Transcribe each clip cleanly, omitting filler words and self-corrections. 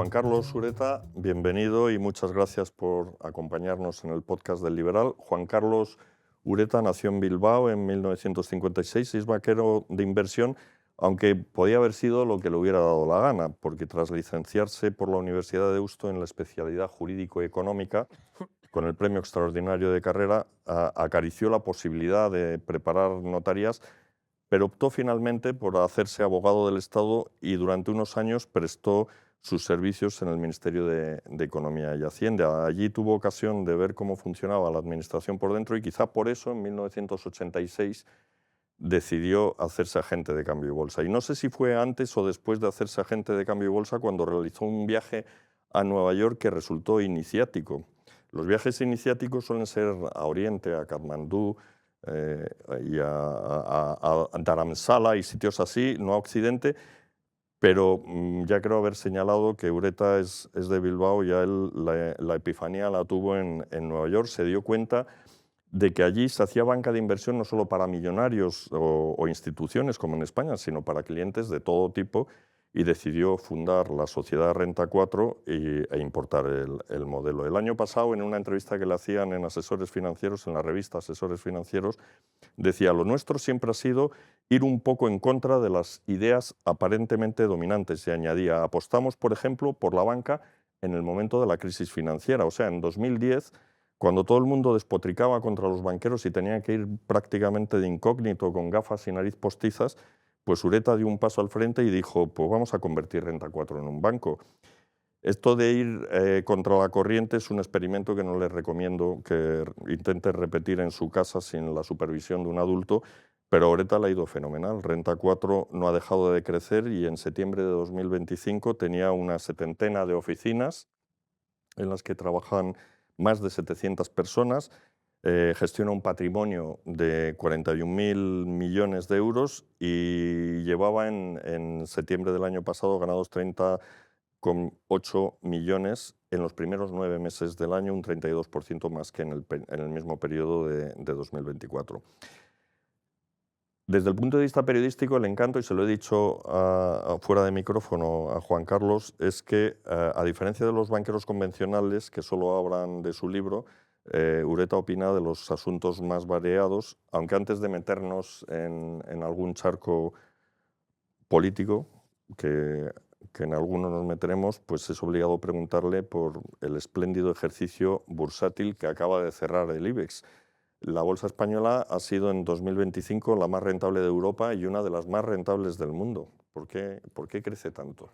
Juan Carlos Ureta, bienvenido y muchas gracias por acompañarnos en el podcast del Liberal. Juan Carlos Ureta nació en Bilbao en 1956 y es banquero de inversión, aunque podía haber sido lo que le hubiera dado la gana, porque tras licenciarse por la Universidad de Deusto en la especialidad jurídico-económica, con el premio extraordinario de carrera, acarició la posibilidad de preparar notarías, pero optó finalmente por hacerse abogado del Estado y durante unos años prestó sus servicios en el Ministerio de Economía y Hacienda. Allí tuvo ocasión de ver cómo funcionaba la administración por dentro y quizá por eso en 1986 decidió hacerse agente de cambio y bolsa. Y no sé si fue antes o después de hacerse agente de cambio y bolsa cuando realizó un viaje a Nueva York que resultó iniciático. Los viajes iniciáticos suelen ser a Oriente, a Katmandú, y a Dharamsala y sitios así, no a Occidente, pero ya creo haber señalado que Ureta es de Bilbao, ya él la epifanía la tuvo en Nueva York, se dio cuenta de que allí se hacía banca de inversión no solo para millonarios o instituciones como en España, sino para clientes de todo tipo, y decidió fundar la sociedad Renta 4 e importar el modelo. El año pasado, en una entrevista que le hacían en Asesores Financieros, en la revista Asesores Financieros, decía: lo nuestro siempre ha sido ir un poco en contra de las ideas aparentemente dominantes, y añadía: apostamos, por ejemplo, por la banca en el momento de la crisis financiera, o sea, en 2010, cuando todo el mundo despotricaba contra los banqueros y tenía que ir prácticamente de incógnito con gafas y nariz postizas, pues Ureta dio un paso al frente y dijo: pues vamos a convertir Renta 4 en un banco. Esto de ir contra la corriente es un experimento que no les recomiendo que intente repetir en su casa sin la supervisión de un adulto, pero a Ureta le ha ido fenomenal. Renta 4 no ha dejado de crecer y en septiembre de 2025 tenía una setentena de oficinas en las que trabajan más de 700 personas, gestiona un patrimonio de 41.000 millones de euros y llevaba en septiembre del año pasado ganados 30,8 millones en los primeros 9 meses del año, un 32% más que en el mismo periodo de 2024. Desde el punto de vista periodístico, el encanto, y se lo he dicho fuera de micrófono a Juan Carlos, es que, a diferencia de los banqueros convencionales que solo hablan de su libro, Ureta opina de los asuntos más variados, aunque antes de meternos en algún charco político, que en alguno nos meteremos, pues es obligado preguntarle por el espléndido ejercicio bursátil que acaba de cerrar el IBEX. La bolsa española ha sido en 2025 la más rentable de Europa y una de las más rentables del mundo. ¿Por qué crece tanto?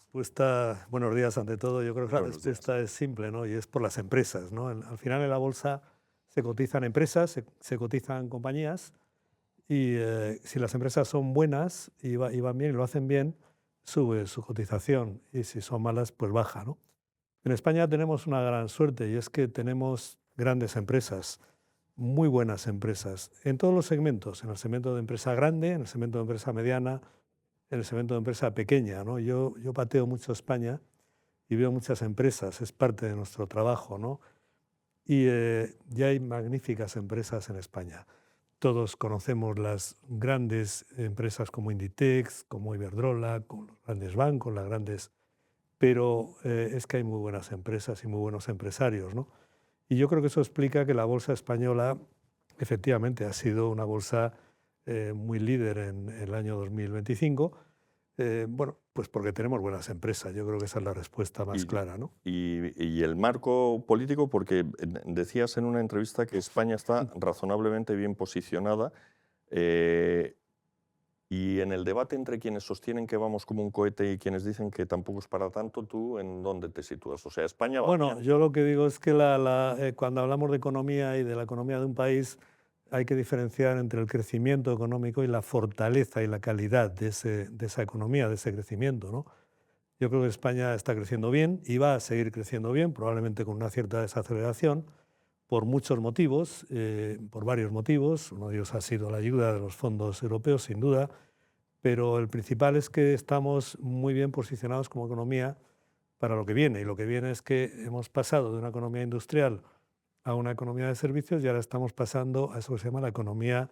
Respuesta, buenos días ante todo. Yo creo que la Buenos días. respuesta es simple, ¿no? Y es por las empresas, ¿no? Al final en la bolsa se cotizan empresas, se cotizan compañías y si las empresas son buenas y van bien y lo hacen bien, sube su cotización y si son malas, pues baja, ¿no? En España tenemos una gran suerte y es que tenemos grandes empresas, muy buenas empresas, en todos los segmentos, en el segmento de empresa grande, en el segmento de empresa mediana, en el segmento de empresa pequeña, ¿no? Yo pateo mucho España y veo muchas empresas, es parte de nuestro trabajo, ¿no? Y ya hay magníficas empresas en España. Todos conocemos las grandes empresas como Inditex, como Iberdrola, con los grandes bancos, las grandes... Pero es que hay muy buenas empresas y muy buenos empresarios, ¿no? Y yo creo que eso explica que la bolsa española efectivamente ha sido una bolsa muy líder en el año 2025. Bueno, pues porque tenemos buenas empresas. Yo creo que esa es la respuesta más Y, clara, ¿no? y el marco político, porque decías en una entrevista que España está razonablemente bien posicionada. eh, Y en el debate entre quienes sostienen que vamos como un cohete y quienes dicen que tampoco es para tanto, ¿tú en dónde te sitúas? O sea, ¿España va Bueno, bien? yo lo que digo es que cuando hablamos de economía y de la economía de un país, hay que diferenciar entre el crecimiento económico y la fortaleza y la calidad de esa economía, de ese crecimiento, ¿no? Yo creo que España está creciendo bien y va a seguir creciendo bien, probablemente con una cierta desaceleración, por muchos motivos, por varios motivos. Uno de ellos ha sido la ayuda de los fondos europeos, sin duda, pero el principal es que estamos muy bien posicionados como economía para lo que viene. Y lo que viene es que hemos pasado de una economía industrial a una economía de servicios y ahora estamos pasando a eso que se llama la economía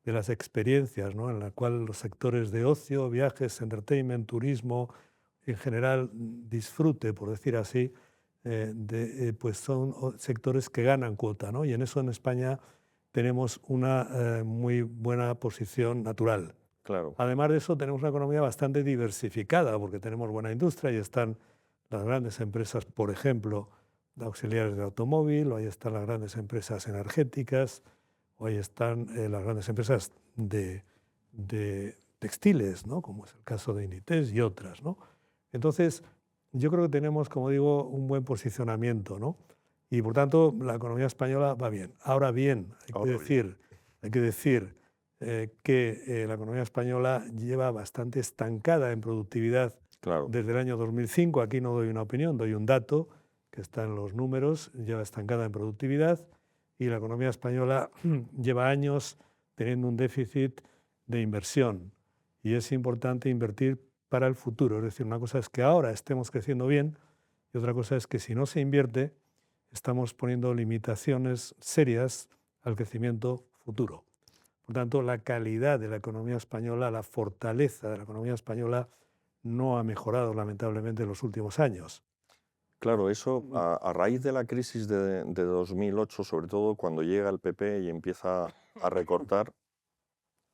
de las experiencias, ¿no? En la cual los sectores de ocio, viajes, entertainment, turismo, en general disfrute, por decir así, pues son sectores que ganan cuota, ¿no? Y en eso en España tenemos una muy buena posición natural. Claro, Además de eso, tenemos una economía bastante diversificada, porque tenemos buena industria y están las grandes empresas, por ejemplo, de auxiliares de automóvil, o ahí están las grandes empresas energéticas, o ahí están las grandes empresas de textiles, ¿no? Como es el caso de Inditex y otras, ¿no? Entonces, yo creo que tenemos, como digo, un buen posicionamiento, ¿no? Y por tanto, la economía española va bien. Ahora bien, hay que decir que la economía española lleva bastante estancada en productividad claro. desde el año 2005. Aquí no doy una opinión, doy un dato que está en los números, lleva estancada en productividad y la economía española lleva años teniendo un déficit de inversión y es importante invertir para el futuro. Es decir, una cosa es que ahora estemos creciendo bien y otra cosa es que si no se invierte, estamos poniendo limitaciones serias al crecimiento futuro. Por tanto, la calidad de la economía española, la fortaleza de la economía española no ha mejorado lamentablemente en los últimos años. Claro, eso a raíz de la crisis de 2008, sobre todo cuando llega el PP y empieza a recortar,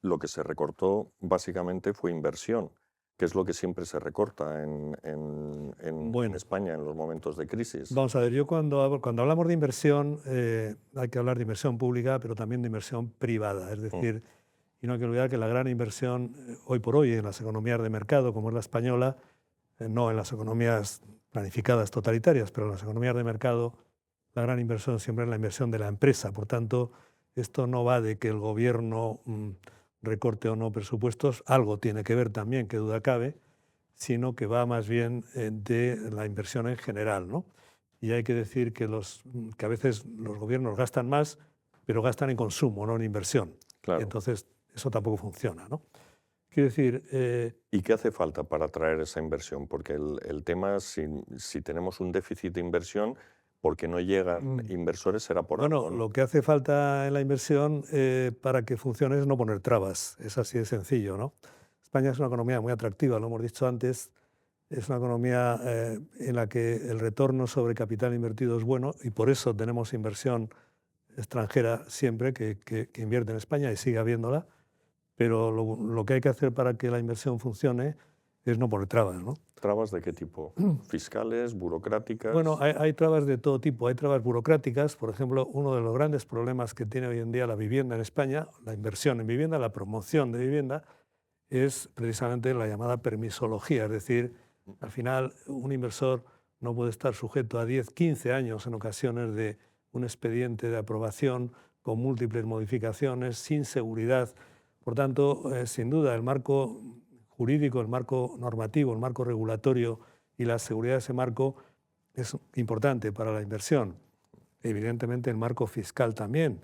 lo que se recortó básicamente fue inversión, que es lo que siempre se recorta en Bueno, España en los momentos de crisis. vamos a ver, yo cuando hablamos de inversión, hay que hablar de inversión pública, pero también de inversión privada. Es decir, y no hay que olvidar que la gran inversión hoy por hoy en las economías de mercado, como es la española, no en las economías planificadas totalitarias, pero en las economías de mercado, la gran inversión siempre es la inversión de la empresa. Por tanto, esto no va de que el gobierno recorte o no presupuestos, algo tiene que ver también, que duda cabe, sino que va más bien de la inversión en general, ¿no? Y hay que decir que a veces los gobiernos gastan más, pero gastan en consumo, no en inversión. Claro. Entonces, eso tampoco funciona, ¿no? Quiero decir... ¿Y qué hace falta para atraer esa inversión? Porque el tema, si tenemos un déficit de inversión, porque no llegan inversores, será por Bueno, algo, ¿no? lo que hace falta en la inversión para que funcione es no poner trabas. Es así de sencillo, ¿no? España es una economía muy atractiva, lo hemos dicho antes. Es una economía en la que el retorno sobre capital invertido es bueno y por eso tenemos inversión extranjera siempre que invierte en España y sigue habiéndola. Pero lo que hay que hacer para que la inversión funcione es no poner trabas, ¿no? ¿Trabas de qué tipo? ¿Fiscales, burocráticas? Bueno, hay trabas de todo tipo. Hay trabas burocráticas. Por ejemplo, uno de los grandes problemas que tiene hoy en día la vivienda en España, la inversión en vivienda, la promoción de vivienda, es precisamente la llamada permisología. Es decir, al final un inversor no puede estar sujeto a 10, 15 años en ocasiones de un expediente de aprobación con múltiples modificaciones, sin seguridad. Por tanto, sin duda, el marco jurídico, el marco normativo, el marco regulatorio y la seguridad de ese marco es importante para la inversión. Evidentemente, el marco fiscal también.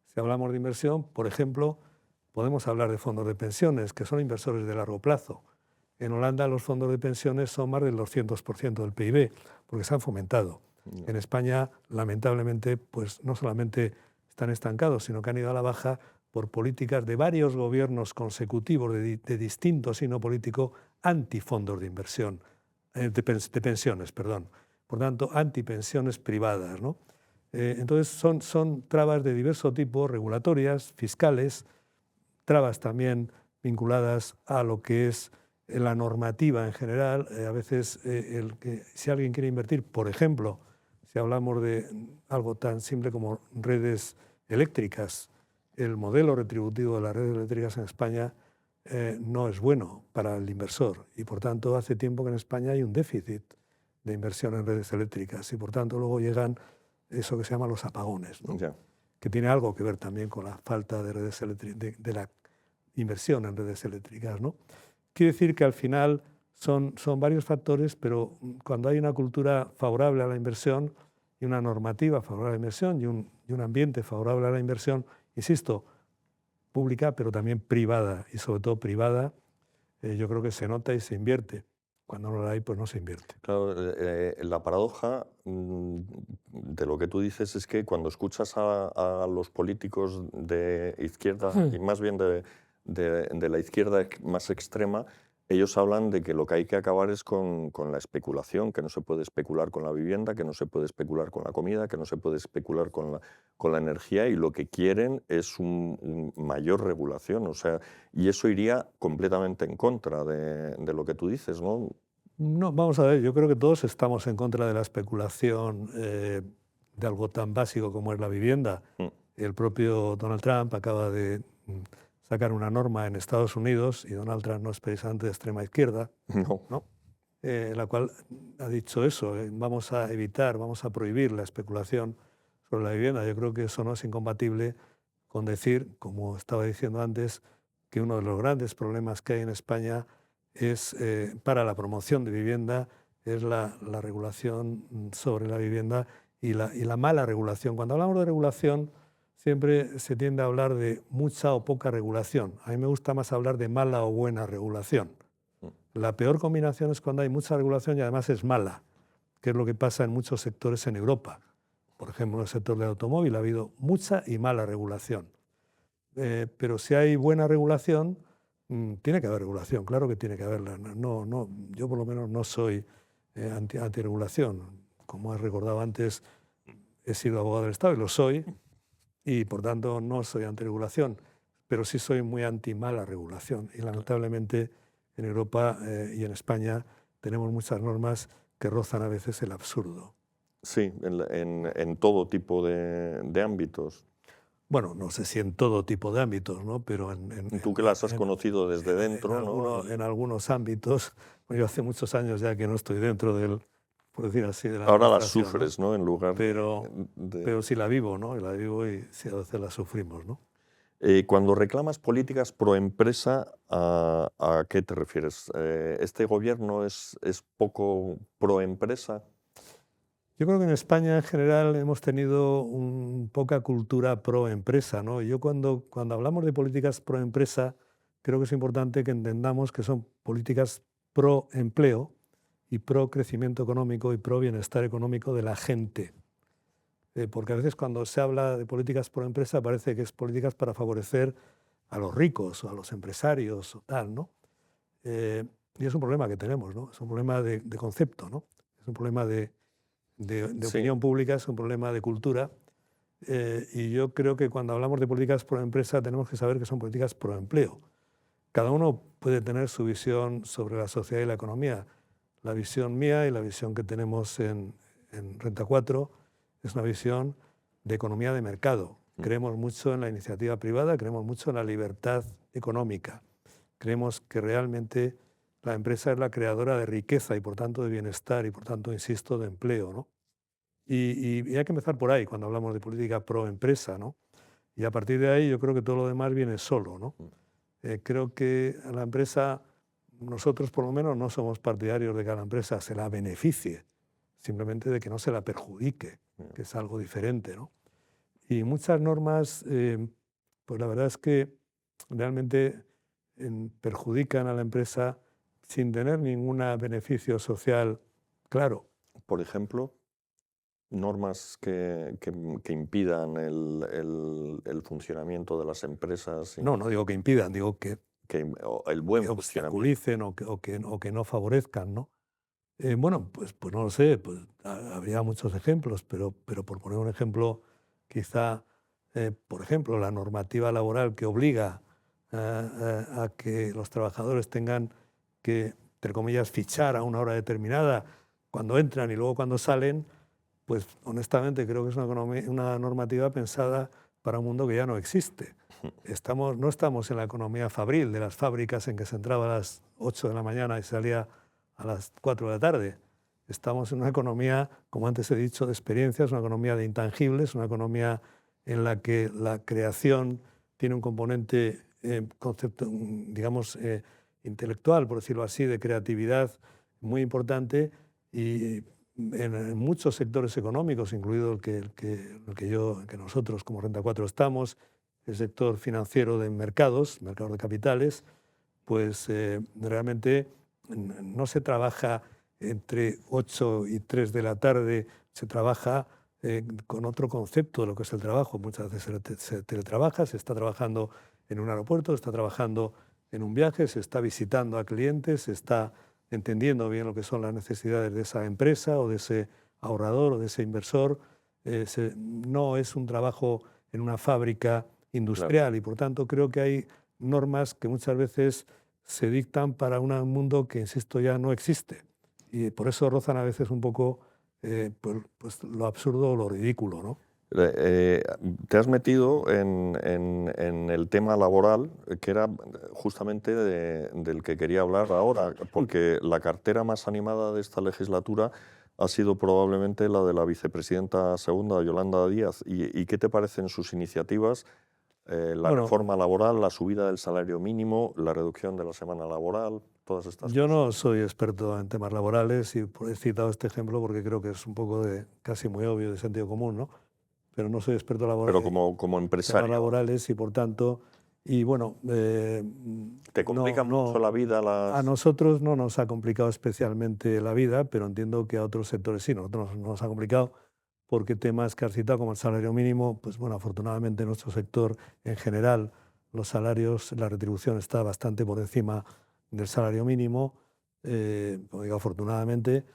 Si hablamos de inversión, por ejemplo, podemos hablar de fondos de pensiones, que son inversores de largo plazo. En Holanda los fondos de pensiones son más del 200% del PIB, porque se han fomentado. En España, lamentablemente, pues no solamente están estancados, sino que han ido a la baja por políticas de varios gobiernos consecutivos de distinto signo político antifondos de inversión, de pensiones, perdón. Por tanto, antipensiones privadas, ¿no? Entonces, son trabas de diverso tipo, regulatorias, fiscales, trabas también vinculadas a lo que es la normativa en general. A veces, si alguien quiere invertir, por ejemplo, si hablamos de algo tan simple como redes eléctricas, el modelo retributivo de las redes eléctricas en España no es bueno para el inversor y, por tanto, hace tiempo que en España hay un déficit de inversión en redes eléctricas y, por tanto, luego llegan eso que se llama los apagones, ¿no? Ya. Que tiene algo que ver también con la falta de redes de la inversión en redes eléctricas, ¿no? Quiere decir que al final son varios factores, pero cuando hay una cultura favorable a la inversión y una normativa favorable a la inversión y un ambiente favorable a la inversión, insisto, pública, pero también privada, y sobre todo privada, yo creo que se nota y se invierte. Cuando no la hay, pues no se invierte. Claro, la paradoja de lo que tú dices es que cuando escuchas a los políticos de izquierda, y más bien de la izquierda más extrema, Ellos hablan de que lo que hay que acabar es con la especulación, que no se puede especular con la vivienda, que no se puede especular con la comida, que no se puede especular con la energía, y lo que quieren es un mayor regulación. O sea, y eso iría completamente en contra de lo que tú dices, ¿no? No, vamos a ver, yo creo que todos estamos en contra de la especulación de algo tan básico como es la vivienda. Mm. El propio Donald Trump acaba de sacar una norma en Estados Unidos, y Donald Trump no es precisamente de extrema izquierda, No. ¿no? La cual ha dicho eso, vamos a evitar, vamos a prohibir la especulación sobre la vivienda. Yo creo que eso no es incompatible con decir, como estaba diciendo antes, que uno de los grandes problemas que hay en España es, para la promoción de vivienda, es la regulación sobre la vivienda y la mala regulación. Cuando hablamos de regulación, siempre se tiende a hablar de mucha o poca regulación. A mí me gusta más hablar de mala o buena regulación. La peor combinación es cuando hay mucha regulación y además es mala, que es lo que pasa en muchos sectores en Europa. Por ejemplo, en el sector del automóvil ha habido mucha y mala regulación. Pero si hay buena regulación, tiene que haber regulación, claro que tiene que haberla. Yo por lo menos no soy antirregulación. Como has recordado antes, he sido abogado del Estado y lo soy, y por tanto no soy antirregulación, pero sí soy muy anti-mala regulación. Y lamentablemente en Europa y en España tenemos muchas normas que rozan a veces el absurdo. Sí, en todo tipo de ámbitos. Bueno, no sé si en todo tipo de ámbitos, ¿no? Pero Tú que las has conocido desde dentro, ¿no? en algunos ámbitos, bueno, yo hace muchos años ya que no estoy dentro del, por decir así, de la Ahora las administración, sufres, ¿no? En lugar pero sí la vivo, ¿no? Y la vivo y sí, a veces la sufrimos, ¿no? Cuando reclamas políticas pro empresa, ¿a qué te refieres? ¿Este gobierno es poco pro empresa? Yo creo que en España en general hemos tenido poca cultura pro empresa, ¿no? Yo cuando hablamos de políticas pro empresa, creo que es importante que entendamos que son políticas pro empleo y pro crecimiento económico y pro bienestar económico de la gente. Porque a veces cuando se habla de políticas pro empresa parece que es políticas para favorecer a los ricos o a los empresarios o tal, ¿no? Y es un problema que tenemos, ¿no? Es un problema de concepto, ¿no? Es un problema de Sí. opinión pública, es un problema de cultura. Y yo creo que cuando hablamos de políticas pro empresa tenemos que saber que son políticas pro empleo. Cada uno puede tener su visión sobre la sociedad y la economía. La visión mía y la visión que tenemos en Renta 4 es una visión de economía de mercado. Creemos mucho en la iniciativa privada, creemos mucho en la libertad económica. Creemos que realmente la empresa es la creadora de riqueza y por tanto de bienestar y por tanto, insisto, de empleo, ¿no? Y hay que empezar por ahí cuando hablamos de política pro empresa, ¿no? Y a partir de ahí yo creo que todo lo demás viene solo, ¿no? Creo que a la empresa, nosotros por lo menos no somos partidarios de que a la empresa se la beneficie, simplemente de que no se la perjudique, que es algo diferente, ¿no? Y muchas normas, pues la verdad es que realmente perjudican a la empresa sin tener ningún beneficio social claro. Por ejemplo, normas que impidan el funcionamiento de las empresas, No digo que impidan, digo que o el buen funcionamiento. obstaculicen o que no favorezcan, ¿no? Bueno, pues no lo sé, pues habría muchos ejemplos, pero por poner un ejemplo, quizá, por ejemplo, la normativa laboral que obliga a que los trabajadores tengan que, entre comillas, fichar a una hora determinada cuando entran y luego cuando salen, pues honestamente creo que es una normativa pensada para un mundo que ya no existe. No estamos en la economía fabril de las fábricas en que se entraba a las 8 de la mañana y salía a las 4 de la tarde. Estamos en una economía, como antes he dicho, de experiencias, una economía de intangibles, una economía en la que la creación tiene un componente, digamos, intelectual, por decirlo así, de creatividad muy importante, y en muchos sectores económicos, incluido el que nosotros como Renta 4 estamos, el sector financiero de mercados de capitales, pues realmente no se trabaja entre 8 y 3 de la tarde, se trabaja con otro concepto de lo que es el trabajo. Muchas veces se teletrabaja, se está trabajando en un aeropuerto, se está trabajando en un viaje, se está visitando a clientes, se está entendiendo bien lo que son las necesidades de esa empresa o de ese ahorrador o de ese inversor. No es un trabajo en una fábrica industrial y por tanto creo que hay normas que muchas veces se dictan para un mundo que, insisto, ya no existe. Y por eso rozan a veces un poco pues lo absurdo o lo ridículo, ¿no? Te has metido en el tema laboral, que era justamente del que quería hablar ahora, porque la cartera más animada de esta legislatura ha sido probablemente la de la vicepresidenta segunda, Yolanda Díaz. ¿Y qué te parecen sus iniciativas? La reforma laboral, la subida del salario mínimo, la reducción de la semana laboral, todas estas Yo cosas. no soy experto en temas laborales y he citado este ejemplo porque creo que es un poco casi muy obvio, de sentido común, ¿no? Pero no soy experto Pero en como temas empresario, laborales y por tanto, y bueno, ¿te complica mucho la vida a nosotros no nos ha complicado especialmente la vida, pero entiendo que a otros sectores sí, nosotros nos ha complicado porque temas que has citado como el salario mínimo, pues bueno, afortunadamente en nuestro sector en general los salarios, la retribución está bastante por encima del salario mínimo, como digo, afortunadamente,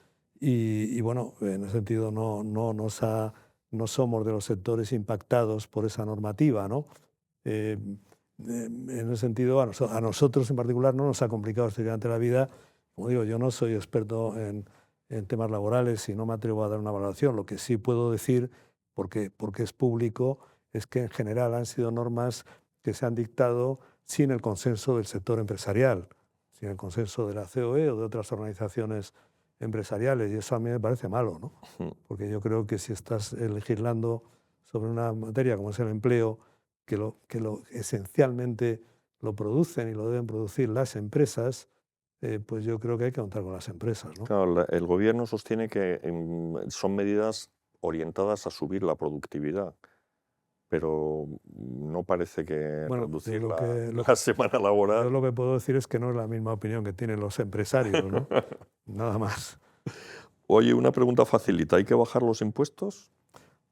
y bueno, en ese sentido no somos de los sectores impactados por esa normativa, ¿no? En ese sentido, a nosotros en particular no nos ha complicado especialmente la vida. Como digo, yo no soy experto en temas laborales y no me atrevo a dar una valoración. Lo que sí puedo decir, porque es público, es que en general han sido normas que se han dictado sin el consenso del sector empresarial, sin el consenso de la COE o de otras organizaciones empresariales, y eso a mí me parece malo, ¿no? Porque yo creo que si estás legislando sobre una materia como es el empleo, que esencialmente lo producen y lo deben producir las empresas, pues yo creo que hay que contar con las empresas, ¿no? Claro, el gobierno sostiene que son medidas orientadas a subir la productividad, pero no parece que Bueno, reducir la semana laboral. yo lo que puedo decir es que no es la misma opinión que tienen los empresarios, ¿no? Nada más. Oye, una pregunta facilita, ¿hay que bajar los impuestos?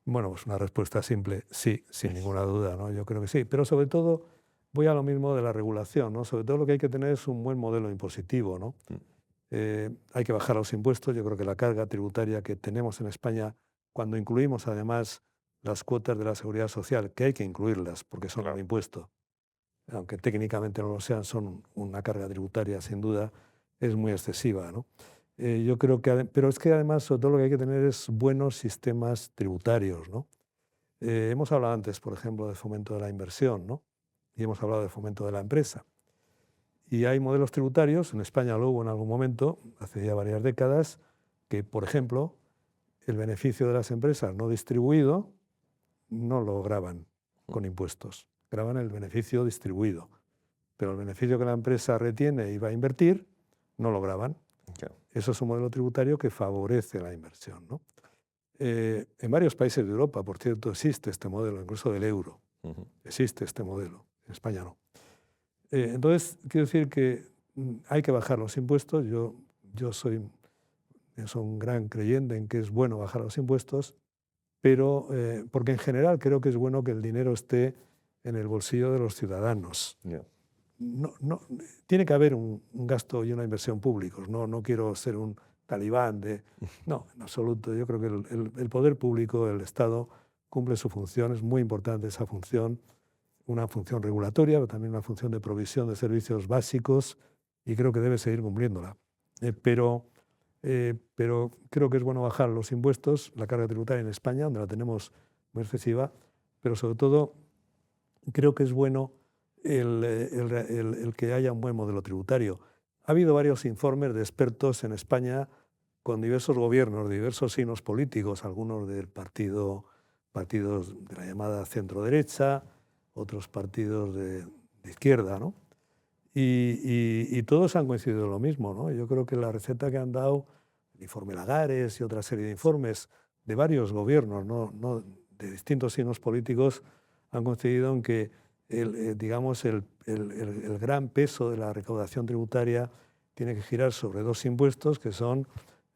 Bueno, pues una respuesta simple, sí, sin ninguna duda, ¿no? Yo creo que sí. Pero sobre todo voy a lo mismo de la regulación, ¿no? Sobre todo lo que hay que tener es un buen modelo impositivo, ¿no? Hay que bajar los impuestos. Yo creo que la carga tributaria que tenemos en España, cuando incluimos además las cuotas de la seguridad social, que hay que incluirlas porque son un impuesto, aunque técnicamente no lo sean, son una carga tributaria sin duda, es muy excesiva, ¿no? Yo creo que, pero es que además sobre todo lo que hay que tener es buenos sistemas tributarios, ¿no? Hemos hablado antes, por ejemplo, de fomento de la inversión, ¿no? Y hemos hablado de fomento de la empresa. Y hay modelos tributarios, en España lo hubo en algún momento, hace ya varias décadas, que, por ejemplo, el beneficio de las empresas no distribuido no lo graban con impuestos, graban el beneficio distribuido. Pero el beneficio que la empresa retiene y va a invertir, no lo graban. Eso es un modelo tributario que favorece la inversión, ¿no? En varios países de Europa, por cierto, existe este modelo, incluso del euro. Existe este modelo, en España no. Entonces, quiero decir que hay que bajar los impuestos. Yo soy un gran creyente en que es bueno bajar los impuestos, pero porque en general creo que es bueno que el dinero esté en el bolsillo de los ciudadanos. No, tiene que haber un gasto y una inversión públicos. No quiero ser un talibán no, en absoluto. Yo creo que el poder público, el Estado, cumple su función. Es muy importante esa función, una función regulatoria, pero también una función de provisión de servicios básicos, y creo que debe seguir cumpliéndola. Pero creo que es bueno bajar los impuestos, la carga tributaria en España, donde la tenemos muy excesiva, pero sobre todo creo que es bueno el que haya un buen modelo tributario. Ha habido varios informes de expertos en España con diversos gobiernos, diversos signos políticos, algunos del partidos de la llamada centro-derecha, otros partidos de izquierda, ¿no? Y todos han coincidido en lo mismo, ¿no? Yo creo que la receta que han dado, el informe Lagares y otra serie de informes de varios gobiernos, no de distintos signos políticos, han coincidido en que digamos, el gran peso de la recaudación tributaria tiene que girar sobre dos impuestos que son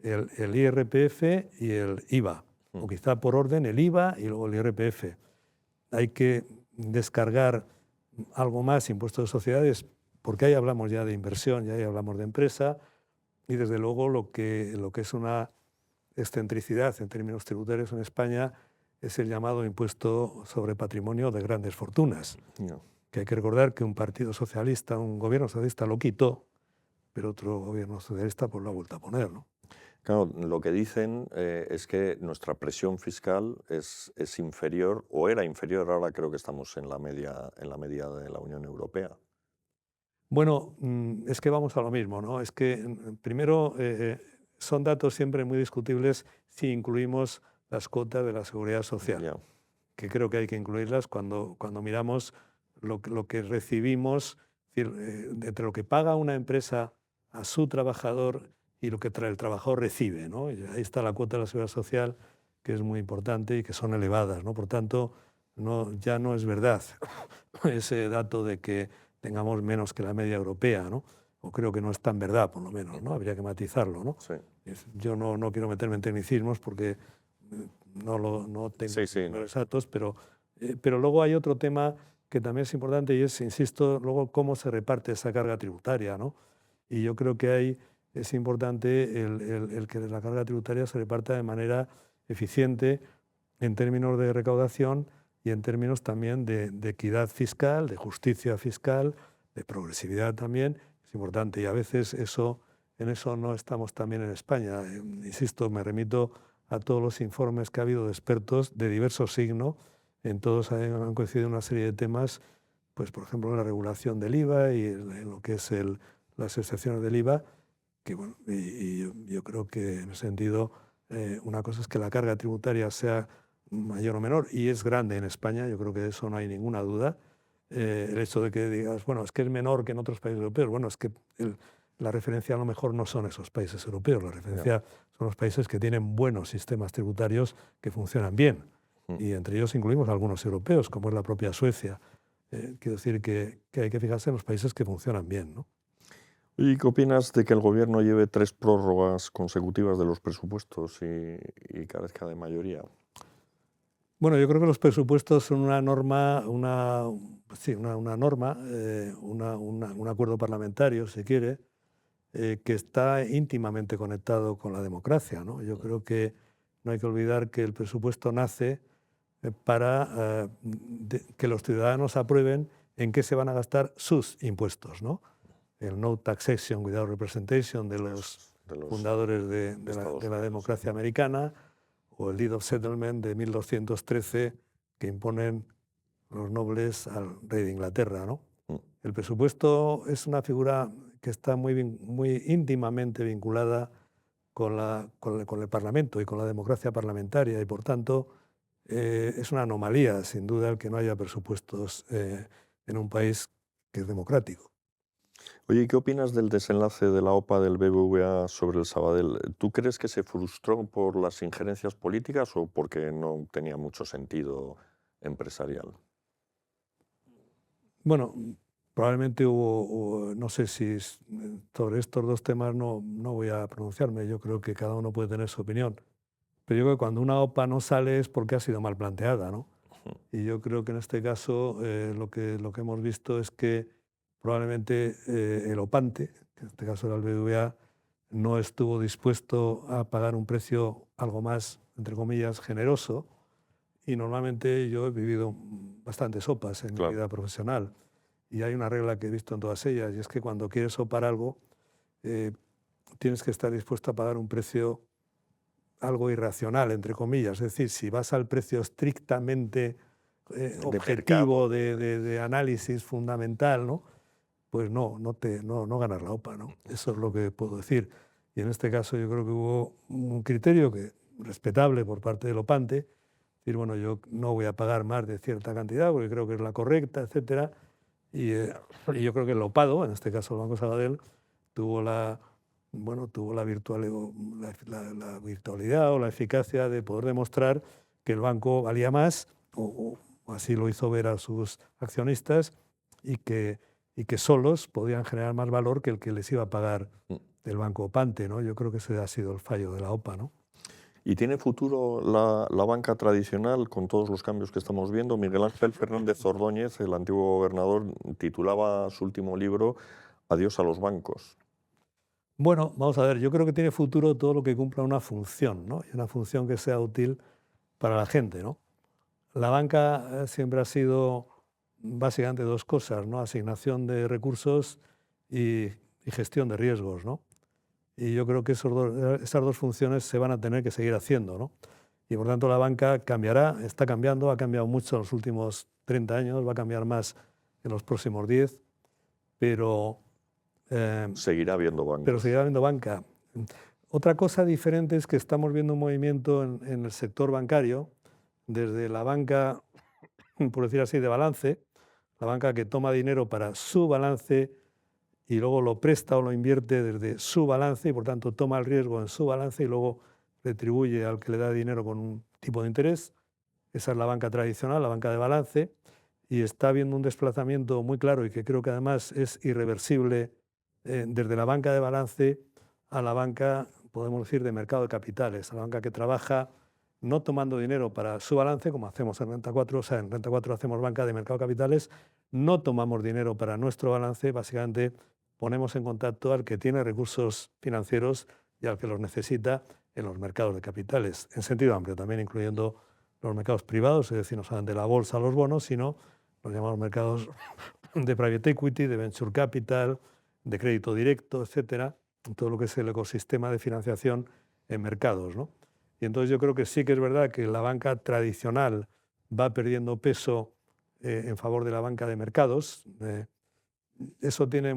el IRPF y el IVA, o quizá por orden el IVA y luego el IRPF. Hay que descargar algo más impuestos de sociedades porque ahí hablamos ya de inversión, y ahí hablamos de empresa, y desde luego lo que es una excentricidad en términos tributarios en España es el llamado impuesto sobre patrimonio de grandes fortunas, Ya. que hay que recordar que un partido socialista, un gobierno socialista lo quitó, pero otro gobierno socialista pues lo ha vuelto a poner, ¿no? Claro, lo que dicen es que nuestra presión fiscal es inferior, o era inferior, ahora creo que estamos en la media de la Unión Europea. Bueno, es que vamos a lo mismo, ¿no? Es que primero son datos siempre muy discutibles si incluimos las cuotas de la seguridad social, Ya. que creo que hay que incluirlas cuando miramos lo que recibimos, es decir, entre lo que paga una empresa a su trabajador y lo que el trabajador recibe, ¿no? Y ahí está la cuota de la seguridad social, que es muy importante y que son elevadas, ¿no? Por tanto, ya no es verdad ese dato de que tengamos menos que la media europea, ¿no? O creo que no es tan verdad, por lo menos, ¿no? Habría que matizarlo, ¿no? Sí. Yo no quiero meterme en tecnicismos porque no tengo Sí, sí, números exactos, pero luego hay otro tema que también es importante y es, insisto, luego cómo se reparte esa carga tributaria, ¿no? Y yo creo que ahí es importante el que la carga tributaria se reparta de manera eficiente en términos de recaudación y en términos también de equidad fiscal, de justicia fiscal, de progresividad también. Es importante y a veces en eso no estamos también en España. Insisto, me remito a todos los informes que ha habido de expertos de diverso signo. En todos han coincidido una serie de temas, pues por ejemplo la regulación del IVA y en lo que es las excepciones del IVA, que bueno, yo creo que en ese sentido una cosa es que la carga tributaria sea mayor o menor, y es grande en España, yo creo que de eso no hay ninguna duda. El hecho de que digas, bueno, es que es menor que en otros países europeos, bueno, es que la referencia a lo mejor no son esos países europeos, la referencia son los países que tienen buenos sistemas tributarios que funcionan bien, y entre ellos incluimos algunos europeos, como es la propia Suecia. Quiero decir que hay que fijarse en los países que funcionan bien, ¿no? ¿Y qué opinas de que el gobierno lleve 3 prórrogas consecutivas de los presupuestos y carezca de mayoría? Bueno, yo creo que los presupuestos son una norma, una norma, un acuerdo parlamentario, si quiere, que está íntimamente conectado con la democracia, ¿no? Yo creo que no hay que olvidar que el presupuesto nace para que los ciudadanos aprueben en qué se van a gastar sus impuestos, ¿no? El No Taxation Without Representation de los fundadores de la democracia americana, o el Deed of Settlement de 1213 que imponen los nobles al rey de Inglaterra, ¿no? El presupuesto es una figura que está muy íntimamente vinculada con el Parlamento y con la democracia parlamentaria, y por tanto es una anomalía, sin duda, el que no haya presupuestos en un país que es democrático. Oye, ¿y qué opinas del desenlace de la OPA del BBVA sobre el Sabadell? ¿Tú crees que se frustró por las injerencias políticas o porque no tenía mucho sentido empresarial? Bueno, probablemente no sé si sobre estos dos temas no voy a pronunciarme, yo creo que cada uno puede tener su opinión, pero yo creo que cuando una OPA no sale es porque ha sido mal planteada, ¿no? Y yo creo que en este caso lo que hemos visto es que probablemente el opante, que en este caso era el BBVA, no estuvo dispuesto a pagar un precio algo más, entre comillas, generoso. Y normalmente yo he vivido bastantes OPAs en mi Claro. vida profesional. Y hay una regla que he visto en todas ellas, y es que cuando quieres opar algo, tienes que estar dispuesto a pagar un precio algo irracional, entre comillas. Es decir, si vas al precio estrictamente objetivo de análisis fundamental, ¿no? Pues no ganas la OPA, ¿no? Eso es lo que puedo decir. Y en este caso yo creo que hubo un criterio respetable por parte del opante, decir, bueno, yo no voy a pagar más de cierta cantidad porque creo que es la correcta, etcétera. Y yo creo que el opado, en este caso el Banco Sabadell, tuvo la virtualidad o la eficacia de poder demostrar que el banco valía más, o así lo hizo ver a sus accionistas, y que solos podían generar más valor que el que les iba a pagar el banco opante, ¿no? Yo creo que ese ha sido el fallo de la OPA, ¿no? ¿Y tiene futuro la banca tradicional con todos los cambios que estamos viendo? Miguel Ángel Fernández Ordóñez, el antiguo gobernador, titulaba su último libro Adiós a los bancos. Bueno, vamos a ver, yo creo que tiene futuro todo lo que cumpla una función, ¿no? Y una función que sea útil para la gente, ¿no? La banca siempre ha sido básicamente dos cosas, ¿no? Asignación de recursos y gestión de riesgos, ¿no? Y yo creo que esas dos funciones se van a tener que seguir haciendo, ¿no? Y por tanto la banca cambiará, está cambiando, ha cambiado mucho en los últimos 30 años, va a cambiar más en los próximos 10, pero, Seguirá habiendo pero bancos. seguirá habiendo banca. Otra cosa diferente es que estamos viendo un movimiento en el sector bancario, desde la banca, por decir así, de balance, la banca que toma dinero para su balance y luego lo presta o lo invierte desde su balance y por tanto toma el riesgo en su balance y luego retribuye al que le da dinero con un tipo de interés. Esa es la banca tradicional, la banca de balance, y está habiendo un desplazamiento muy claro y que creo que además es irreversible desde la banca de balance a la banca, podemos decir, de mercado de capitales, a la banca que trabaja no tomando dinero para su balance, como hacemos en Renta 4, o sea, en Renta 4 hacemos banca de mercado de capitales, no tomamos dinero para nuestro balance, básicamente ponemos en contacto al que tiene recursos financieros y al que los necesita en los mercados de capitales, en sentido amplio, también incluyendo los mercados privados, es decir, no solamente la bolsa, los bonos, sino los llamados mercados de private equity, de venture capital, de crédito directo, etcétera, todo lo que es el ecosistema de financiación en mercados, ¿no? Y entonces yo creo que sí que es verdad que la banca tradicional va perdiendo peso en favor de la banca de mercados. Eso tiene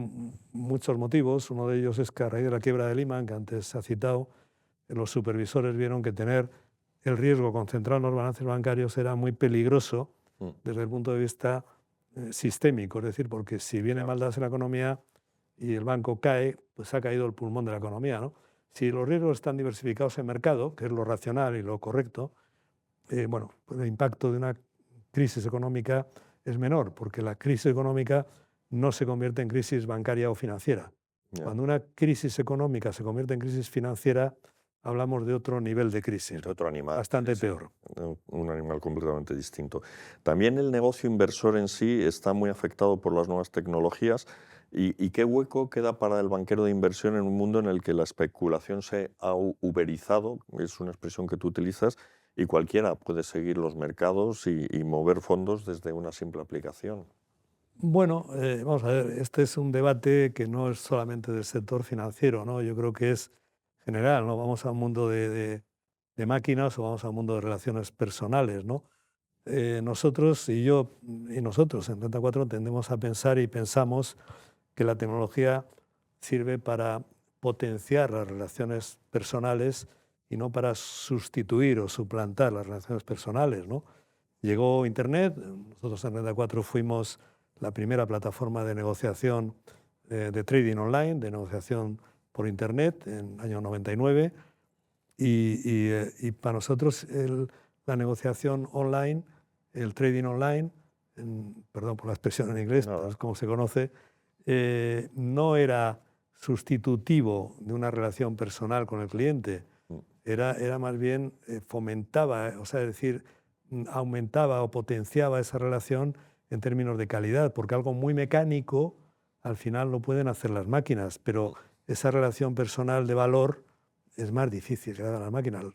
muchos motivos. Uno de ellos es que a raíz de la quiebra de Lehman, que antes se ha citado, los supervisores vieron que tener el riesgo concentrado en los balances bancarios era muy peligroso desde el punto de vista sistémico, es decir, porque si viene maldad en la economía y el banco cae, pues ha caído el pulmón de la economía, ¿no? Si los riesgos están diversificados en mercado, que es lo racional y lo correcto, bueno, pues el impacto de una crisis económica es menor, porque la crisis económica no se convierte en crisis bancaria o financiera. Ya. Cuando una crisis económica se convierte en crisis financiera, hablamos de otro nivel de crisis, De otro animal. bastante Sí, peor. un animal completamente distinto. También el negocio inversor en sí está muy afectado por las nuevas tecnologías. ¿Y qué hueco queda para el banquero de inversión en un mundo en el que la especulación se ha uberizado? Es una expresión que tú utilizas, y cualquiera puede seguir los mercados y mover fondos desde una simple aplicación. Bueno, vamos a ver, este es un debate que no es solamente del sector financiero, ¿no? Yo creo que es general, ¿no? Vamos a un mundo de máquinas o vamos a un mundo de relaciones personales, ¿no? Nosotros y yo y nosotros en 34 tendemos a pensar y pensamos que la tecnología sirve para potenciar las relaciones personales y no para sustituir o suplantar las relaciones personales, ¿no? Llegó Internet, nosotros en 34 fuimos la primera plataforma de negociación de trading online, de negociación por Internet en el año 99, y para nosotros la negociación online, el trading online, perdón por la expresión en inglés, pero es como se conoce, no era sustitutivo de una relación personal con el cliente, era más bien fomentaba, o sea, es decir, aumentaba o potenciaba esa relación en términos de calidad, porque algo muy mecánico al final lo pueden hacer las máquinas, pero esa relación personal de valor es más difícil que hagan las máquinas. En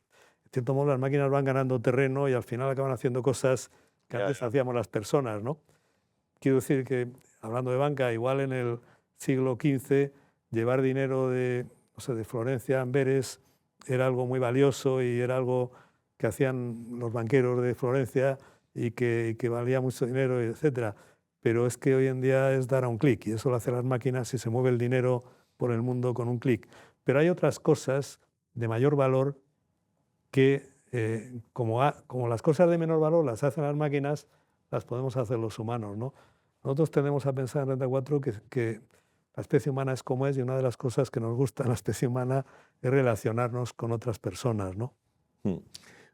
cierto modo, las máquinas van ganando terreno y al final acaban haciendo cosas que antes hacíamos las personas, ¿no? Quiero decir que, hablando de banca, igual en el siglo XV, llevar dinero de, no sé, de Florencia a Amberes era algo muy valioso y era algo que hacían los banqueros de Florencia y que valía mucho dinero, etcétera. Pero es que hoy en día es dar a un clic y eso lo hacen las máquinas y se mueve el dinero por el mundo con un clic. Pero hay otras cosas de mayor valor que, como las cosas de menor valor las hacen las máquinas, las podemos hacer los humanos, ¿no? Nosotros tendemos a pensar en Renta 4 que la especie humana es como es y una de las cosas que nos gusta en la especie humana es relacionarnos con otras personas, ¿no?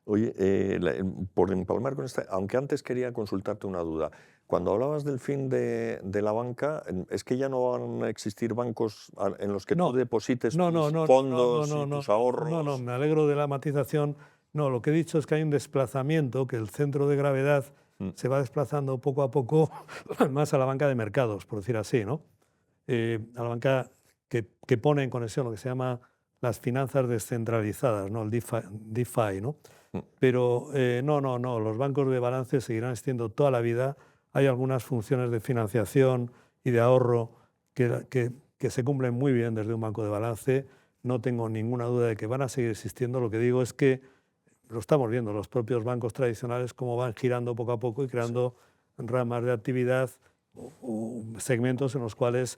Oye, por empalmar con esta, aunque antes quería consultarte una duda. Cuando hablabas del fin de la banca, es que ya no van a existir bancos en los que tú No, deposites no, no, tus no, no, fondos no, y tus no, no, no, ahorros. me alegro de la matización. No, lo que he dicho es que hay un desplazamiento, que el centro de gravedad Mm, se va desplazando poco a poco más a la banca de mercados, por decir así, ¿no? A la banca que pone en conexión lo que se llama las finanzas descentralizadas, ¿no? El DeFi, ¿no? mm. Pero no, los bancos de balance seguirán existiendo toda la vida. Hay algunas funciones de financiación y de ahorro que se cumplen muy bien desde un banco de balance. No tengo ninguna duda de que van a seguir existiendo. Lo que digo es que lo estamos viendo, los propios bancos tradicionales, cómo van girando poco a poco y creando ramas de actividad o segmentos en los cuales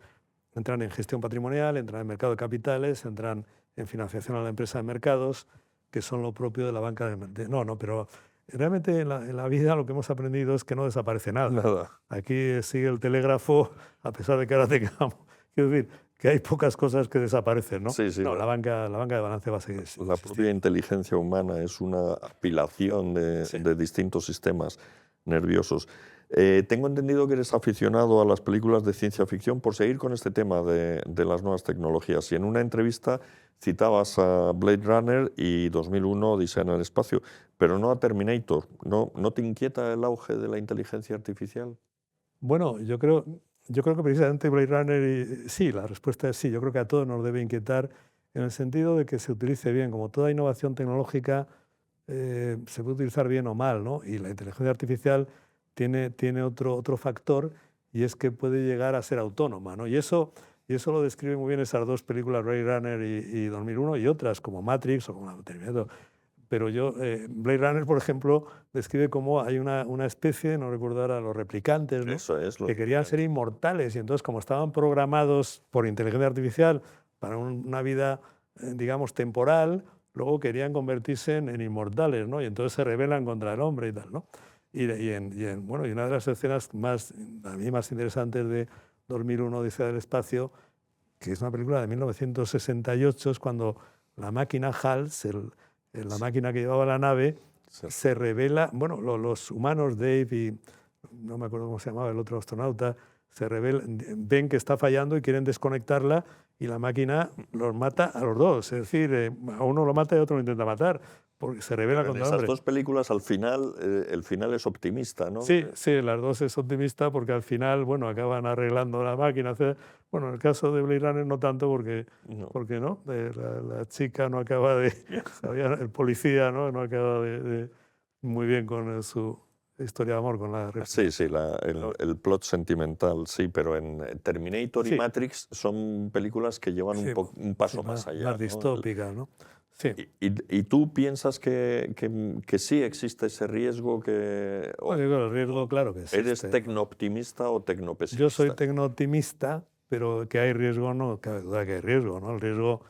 entran en gestión patrimonial, entran en mercado de capitales, entran en financiación a la empresa de mercados, que son lo propio de la banca no, pero realmente en la vida lo que hemos aprendido es que no desaparece nada. Nada. Aquí sigue el telégrafo, a pesar de que ahora tengamos, quiero decir, que hay pocas cosas que desaparecen, ¿no? Sí, sí, No, la banca de balance va a seguir la existiendo. propia inteligencia humana es una apilación Sí. de distintos sistemas nerviosos. Tengo entendido que eres aficionado a las películas de ciencia ficción por seguir con este tema de las nuevas tecnologías. Y en una entrevista citabas a Blade Runner y 2001 Odisea en el espacio, pero no a Terminator. ¿No te inquieta el auge de la inteligencia artificial? Bueno, yo creo que precisamente Blade Runner, sí, la respuesta es sí. Yo creo que a todos nos debe inquietar en el sentido de que se utilice bien. Como toda innovación tecnológica, se puede utilizar bien o mal, ¿no? Y la inteligencia artificial tiene otro factor, y es que puede llegar a ser autónoma, ¿no? Y eso lo describe muy bien esas dos películas, Blade Runner y 2001, y otras como Matrix o como la Terminator. Pero Blade Runner, por ejemplo, describe cómo hay una especie, no recuerdo ahora, los replicantes, ¿no? Eso es lo Que querían ser inmortales, y entonces, como estaban programados por inteligencia artificial para una vida, digamos, temporal, luego querían convertirse en inmortales, ¿no? Y entonces se rebelan contra el hombre y tal, ¿no? Bueno, y una de las escenas a mí más interesantes de 2001 Odisea del espacio, que es una película de 1968, es cuando la máquina HALS, la máquina que llevaba la nave, Sí. se revela, bueno, los humanos, Dave y no me acuerdo cómo se llamaba el otro astronauta, ven que está fallando y quieren desconectarla, y la máquina los mata a los dos. Es decir, a uno lo mata y a otro lo intenta matar, porque se revela Pero en contra el esas hombre. dos películas, al final, el final es optimista, ¿no? Sí, sí, las dos es optimista, porque al final, bueno, acaban arreglando la máquina. Bueno, en el caso de Blade Runner no tanto, porque No. la chica no acaba de, el policía, ¿no? No acaba muy bien con su historia de amor con la Sí, sí, Pero- el plot sentimental, sí, pero en Terminator y Sí, Matrix son películas que llevan sí, un paso sí, más allá, más ¿no? distópicas, ¿no? Sí. ¿Y tú piensas que sí existe ese riesgo? Bueno, yo creo que el riesgo, claro que ¿Eres existe. tecnooptimista o Yo tecnopesimista? soy tecnooptimista, pero que hay riesgo, no cabe duda que hay riesgo, ¿no? El riesgo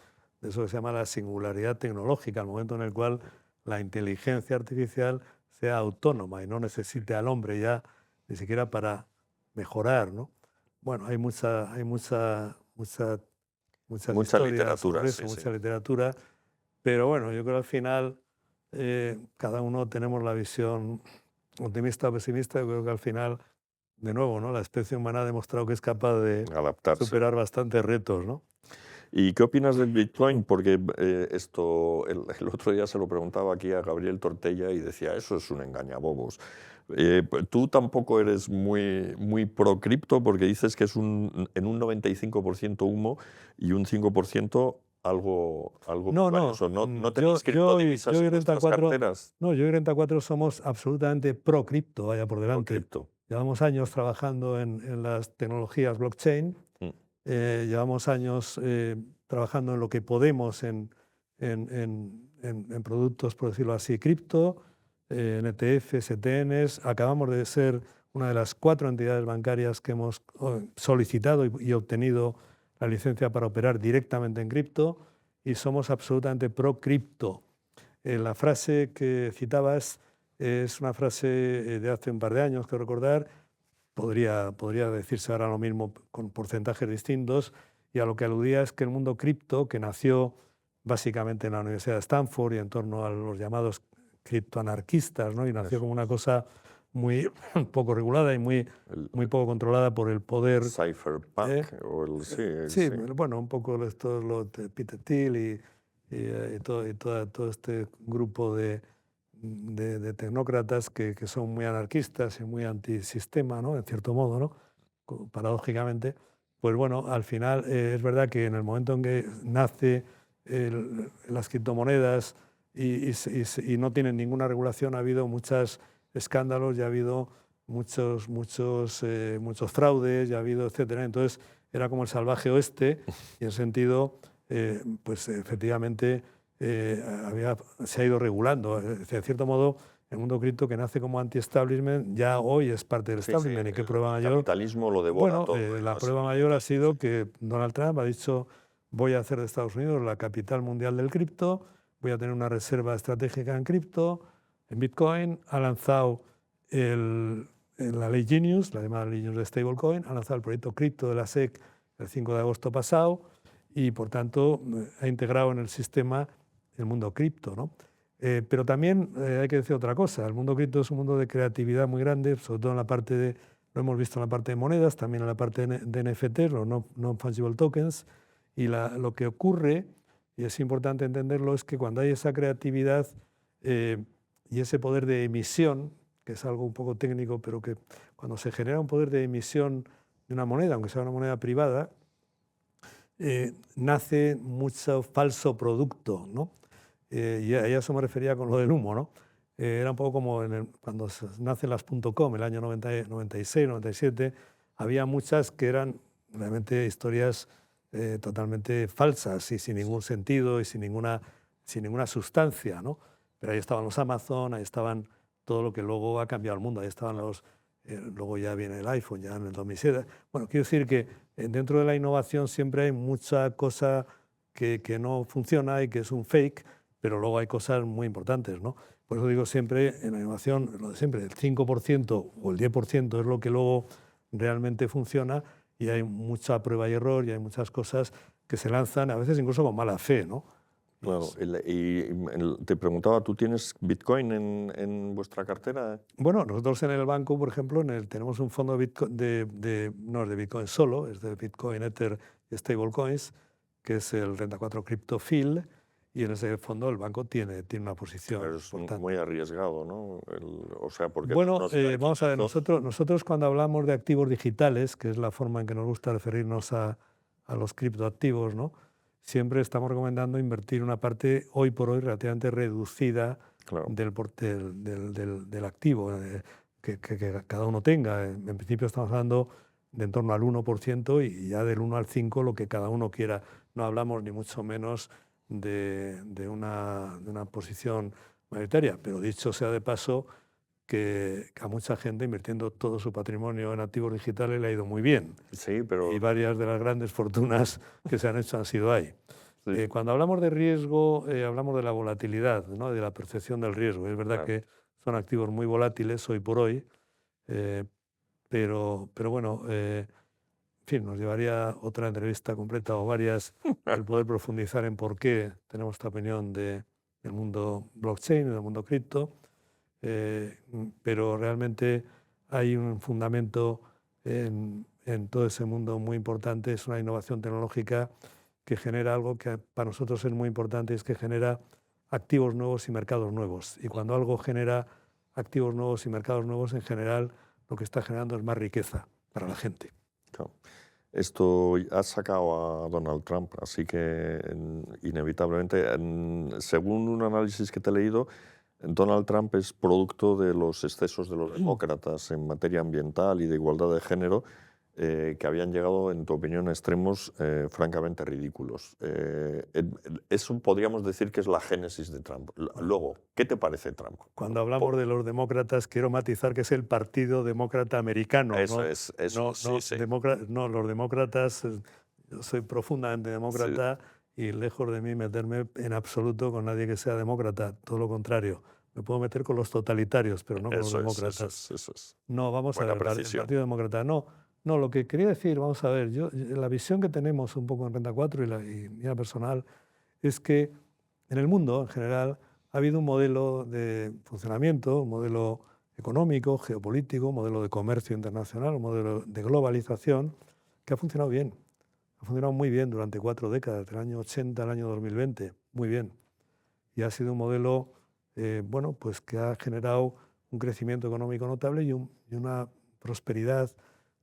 de eso que se llama la singularidad tecnológica, el momento en el cual la inteligencia artificial sea autónoma y no necesite al hombre ya ni siquiera para mejorar, ¿no? Bueno, hay muchas Mucha historias literatura, sobre eso, sí, sí. mucha literatura, pero bueno, yo creo que al final cada uno tenemos la visión optimista o pesimista. Yo creo que al final, de nuevo, ¿no? La especie humana ha demostrado que es capaz de Adaptarse. superar bastantes retos, ¿no? ¿Y qué opinas del Bitcoin? Porque el otro día se lo preguntaba aquí a Gabriel Tortella y decía, eso es un engañabobos. Tú tampoco eres muy pro cripto, porque dices que es en un 95% humo y un 5% algo No, valioso. ¿No tenéis yo y criptodivisas en Renta vuestras 4, carteras? no, yo y Renta 4 somos absolutamente pro cripto, vaya por Pro delante. cripto. Llevamos años trabajando en las tecnologías blockchain. Mm. Llevamos años trabajando en lo que podemos en productos, por decirlo así, cripto, en ETFs, ETNs. Acabamos de ser una de las 4 entidades bancarias que hemos solicitado y obtenido la licencia para operar directamente en cripto, y somos absolutamente pro cripto. La frase que citabas es una frase de hace un par de años, que recordar. Podría decirse ahora lo mismo con porcentajes distintos, y a lo que aludía es que el mundo cripto, que nació básicamente en la Universidad de Stanford y en torno a los llamados criptoanarquistas, ¿no? Y nació como una cosa muy poco regulada y muy poco controlada por el poder. Cypherpunk, o el... Sí, Sí, sí. bueno, un poco esto es lo de Peter Thiel y todo este grupo de tecnócratas que son muy anarquistas y muy antisistema, ¿no? En cierto modo, ¿no? Paradójicamente. Pues bueno, al final es verdad que en el momento en que nace las criptomonedas y no tienen ninguna regulación, ha habido muchos escándalos, ya ha habido muchos fraudes, ya ha habido, etcétera. Entonces era como el salvaje oeste y en sentido, pues efectivamente se ha ido regulando. De cierto modo, el mundo cripto, que nace como anti-establishment, ya hoy es parte del establishment. ¿Y qué prueba mayor? El capitalismo lo devora Bueno, todo. la prueba mayor ha sido que Donald Trump ha dicho: voy a hacer de Estados Unidos la capital mundial del cripto, voy a tener una reserva estratégica en cripto, en Bitcoin. Ha lanzado la ley Genius, la llamada ley Genius de stablecoin, ha lanzado el proyecto cripto de la SEC el 5 de agosto pasado y, por tanto, ha integrado en el sistema el mundo cripto, ¿no? Pero también hay que decir otra cosa. El mundo cripto es un mundo de creatividad muy grande, sobre todo en la parte de, lo hemos visto en la parte de monedas, también en la parte de NFT, los non-fungible tokens. Y lo que ocurre, y es importante entenderlo, es que cuando hay esa creatividad y ese poder de emisión, que es algo un poco técnico, pero que cuando se genera un poder de emisión de una moneda, aunque sea una moneda privada, nace mucho falso producto, ¿no? Y a eso me refería con lo del humo, ¿no? Era un poco como cuando nacen las .com, el año 96, 97, había muchas que eran realmente historias totalmente falsas y sin ningún sentido y sin ninguna sustancia, ¿no? Pero ahí estaban los Amazon, ahí estaban todo lo que luego ha cambiado el mundo, ahí estaban luego ya viene el iPhone, ya en el 2007. Bueno, quiero decir que dentro de la innovación siempre hay mucha cosa que no funciona y que es un fake, pero luego hay cosas muy importantes, ¿no? Por eso digo siempre, en la innovación, lo de siempre, el 5% o el 10% es lo que luego realmente funciona, y hay mucha prueba y error y hay muchas cosas que se lanzan, a veces incluso con mala fe, ¿no? Claro, te preguntaba, ¿tú tienes Bitcoin en vuestra cartera? Bueno, nosotros en el banco, por ejemplo, tenemos un fondo de Bitcoin, no es de Bitcoin solo, es de Bitcoin, Ether y stablecoins, que es el Renta 4 Crypto Phil, y en ese fondo el banco tiene una posición. Pero es importante. muy arriesgado, ¿no? O sea, porque bueno, vamos a ver, nosotros cuando hablamos de activos digitales, que es la forma en que nos gusta referirnos a los criptoactivos, ¿no? Siempre estamos recomendando invertir una parte hoy por hoy relativamente reducida Claro. del activo que cada uno tenga. En principio estamos hablando de en torno al 1% y ya del 1 al 5 lo que cada uno quiera. No hablamos ni mucho menos de una posición mayoritaria, pero dicho sea de paso, que a mucha gente invirtiendo todo su patrimonio en activos digitales le ha ido muy bien. Sí, pero... Y varias de las grandes fortunas que se han hecho han sido ahí. Sí. Cuando hablamos de riesgo, hablamos de la volatilidad, ¿no? De la percepción del riesgo. Es verdad que son activos muy volátiles hoy por hoy, pero bueno, en fin, nos llevaría otra entrevista completa o varias el poder profundizar en por qué tenemos esta opinión del mundo blockchain y del mundo cripto. Pero realmente hay un fundamento en todo ese mundo muy importante. Es una innovación tecnológica que genera algo que para nosotros es muy importante, es que genera activos nuevos y mercados nuevos. Y cuando algo genera activos nuevos y mercados nuevos, en general lo que está generando es más riqueza para la gente. Claro. Esto ha sacado a Donald Trump, así que inevitablemente, según un análisis que te he leído, Donald Trump es producto de los excesos de los demócratas en materia ambiental y de igualdad de género, que habían llegado, en tu opinión, a extremos francamente ridículos. Eso podríamos decir que es la génesis de Trump. Luego, ¿qué te parece Trump? Cuando hablamos de los demócratas, quiero matizar que es el Partido Demócrata Americano. Eso ¿no? es, sí. No, los demócratas, yo soy profundamente demócrata, sí. Y lejos de mí meterme en absoluto con nadie que sea demócrata, todo lo contrario. Me puedo meter con los totalitarios, pero no con los demócratas. Eso es. No, vamos a ver, el Partido Demócrata no, lo que quería decir, vamos a ver, la visión que tenemos un poco en Renta 4 y mía personal es que en el mundo en general ha habido un modelo de funcionamiento, un modelo económico, geopolítico, un modelo de comercio internacional, un modelo de globalización que ha funcionado bien. Ha funcionado muy bien durante 4 décadas, del año 80 al año 2020, muy bien. Y ha sido un modelo bueno, pues que ha generado un crecimiento económico notable y una prosperidad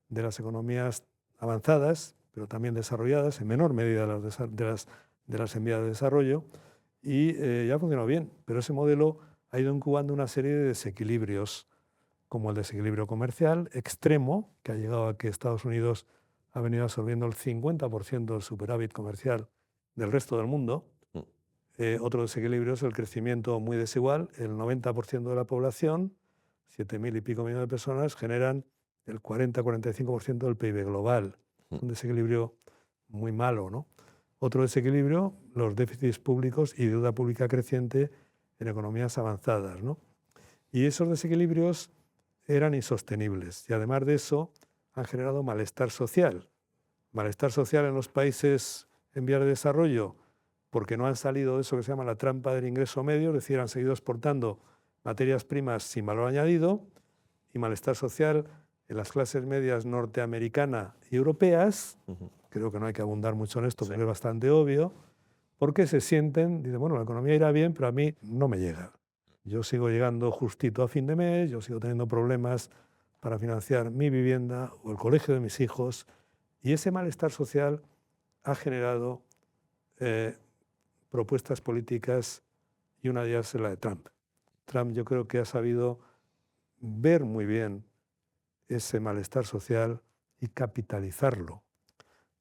de las economías avanzadas, pero también desarrolladas, en menor medida de las en vías de desarrollo, y ya ha funcionado bien. Pero ese modelo ha ido incubando una serie de desequilibrios, como el desequilibrio comercial extremo, que ha llegado a que Estados Unidos ha venido absorbiendo el 50% del superávit comercial del resto del mundo. Otro desequilibrio es el crecimiento muy desigual. El 90% de la población, 7.000 y pico millones de personas, generan el 40-45% del PIB global. Un desequilibrio muy malo, ¿no? Otro desequilibrio, los déficits públicos y deuda pública creciente en economías avanzadas, ¿no? Y esos desequilibrios eran insostenibles. Y además de eso, han generado malestar social. Malestar social en los países en vías de desarrollo, porque no han salido de eso que se llama la trampa del ingreso medio, es decir, han seguido exportando materias primas sin valor añadido, y malestar social en las clases medias norteamericanas y europeas. Creo que no hay que abundar mucho en esto, porque es bastante obvio, porque se sienten, dicen, bueno, la economía irá bien, pero a mí no me llega. Yo sigo llegando justito a fin de mes, yo sigo teniendo problemas para financiar mi vivienda o el colegio de mis hijos, y ese malestar social ha generado propuestas políticas, y una de ellas es la de Trump. Trump, yo creo que ha sabido ver muy bien ese malestar social y capitalizarlo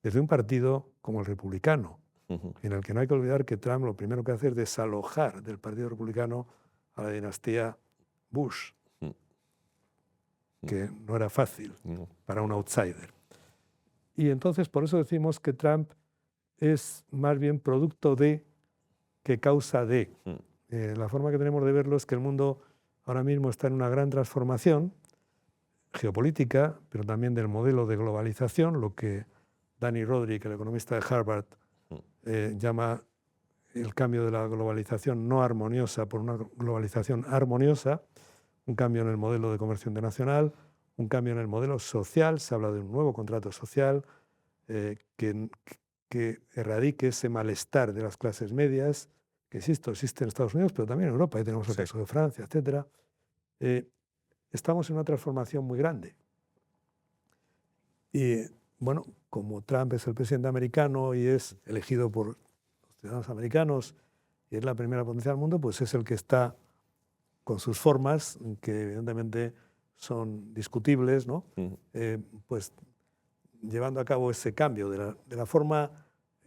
desde un partido como el republicano, en el que no hay que olvidar que Trump lo primero que hace es desalojar del Partido Republicano a la dinastía Bush, que no era fácil para un outsider. Y entonces por eso decimos que Trump es más bien producto de que causa de. La forma que tenemos de verlo es que el mundo ahora mismo está en una gran transformación geopolítica, pero también del modelo de globalización, lo que Danny Rodrik, el economista de Harvard, llama el cambio de la globalización no armoniosa por una globalización armoniosa, un cambio en el modelo de comercio internacional, un cambio en el modelo social, se habla de un nuevo contrato social que erradique ese malestar de las clases medias, que existe en Estados Unidos, pero también en Europa, ahí tenemos el caso de Francia, etc. Estamos en una transformación muy grande. Y bueno, como Trump es el presidente americano y es elegido por los ciudadanos americanos y es la primera potencia del mundo, pues es el que está con sus formas, que evidentemente son discutibles, ¿no? Pues llevando a cabo ese cambio de la forma,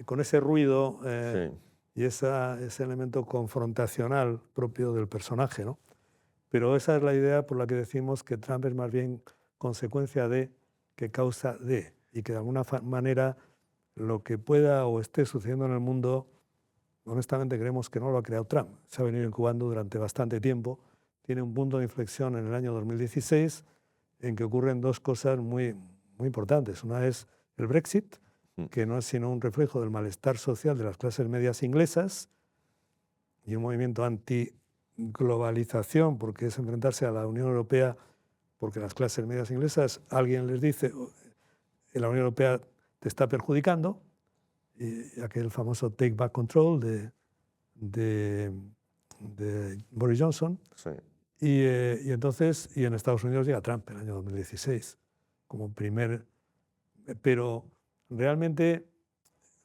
con ese ruido y ese elemento confrontacional propio del personaje, ¿no? Pero esa es la idea por la que decimos que Trump es más bien consecuencia de que causa de, y que de alguna manera lo que pueda o esté sucediendo en el mundo, honestamente creemos que no lo ha creado Trump. Se ha venido incubando durante bastante tiempo. Tiene un punto de inflexión en el año 2016 en que ocurren dos cosas muy, muy importantes. Una es el Brexit, que no es sino un reflejo del malestar social de las clases medias inglesas y un movimiento anti-globalización, porque es enfrentarse a la Unión Europea, porque las clases medias inglesas, alguien les dice, la Unión Europea te está perjudicando, y aquel famoso Take Back Control de Boris Johnson. Y entonces, y en Estados Unidos llega Trump en el año 2016, como primer. Pero realmente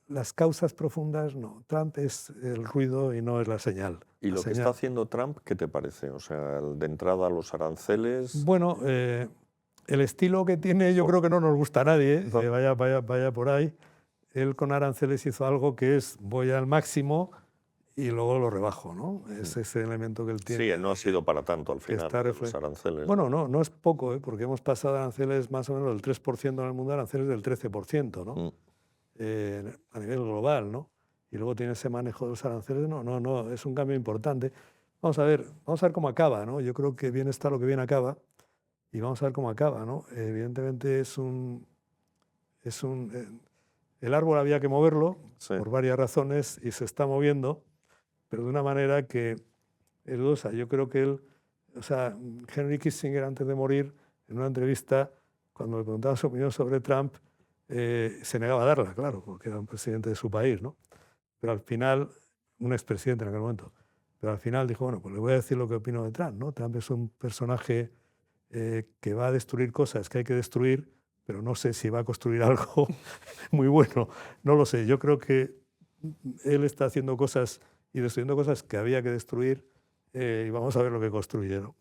las causas profundas no. Trump es el ruido y no es la señal. ¿Y lo que está haciendo Trump, qué te parece? O sea, de entrada los aranceles. Bueno, el estilo que tiene yo creo que no nos gusta a nadie, que vaya por ahí. Él con aranceles hizo algo que es voy al máximo y luego lo rebajo, ¿no? Es ese elemento que él tiene. Sí, él no ha sido para tanto al final, los aranceles. Bueno, no es poco, porque hemos pasado de aranceles más o menos del 3% en el mundo a aranceles del 13%, ¿no? A nivel global, ¿no? Y luego tiene ese manejo de los aranceles, no, es un cambio importante. Vamos a ver cómo acaba, ¿no? Yo creo que bien está lo que bien acaba y vamos a ver cómo acaba, ¿no? Evidentemente el árbol había que moverlo por varias razones y se está moviendo, pero de una manera que es dudosa. Yo creo que él O sea, Henry Kissinger, antes de morir, en una entrevista, cuando le preguntaban su opinión sobre Trump, se negaba a darla, claro, porque era un presidente de su país, ¿no? Pero al final, un expresidente en aquel momento, pero al final dijo, bueno, pues le voy a decir lo que opino de Trump, ¿no? Trump es un personaje que va a destruir cosas que hay que destruir, pero no sé si va a construir algo muy bueno. No lo sé. Yo creo que él está haciendo cosas y destruyendo cosas que había que destruir y vamos a ver lo que construye, ¿no?